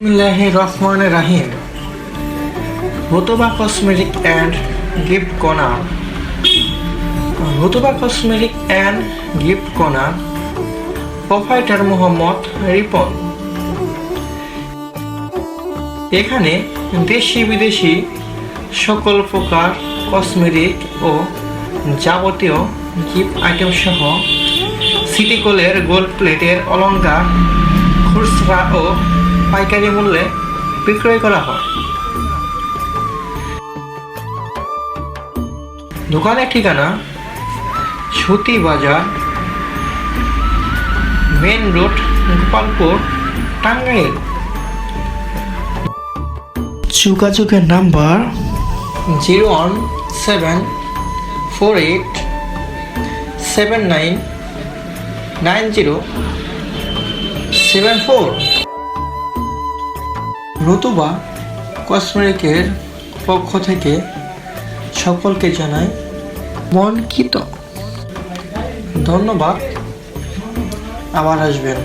बिस्मिल्लाहिर्रहमानिर्रहीम। रुतबा cosmetic and gift corner. रुतबा cosmetic and gift corner, proprietor Mohammad Ripon. এখানে দেশি বিদেশি সকল প্রকার কসমেটিক ও যাবতীয় গিফট আইটেম সহ সিটি গোল্ডের গোল্ড প্লেটের অলংকার খুচরা ও পাইকারি মূল্যে বিক্রয় করা হয়। দোকানের ঠিকানা সুতি বাজার, মেন রোড, গোপালপুর, টাঙ্গাইল। যোগাযোগের নাম্বার 01748799074। রুতুবা কসমেটিকের পক্ষ থেকে সকলকে জানাই মনকিত ধন্যবাদ। আবার আসবেন।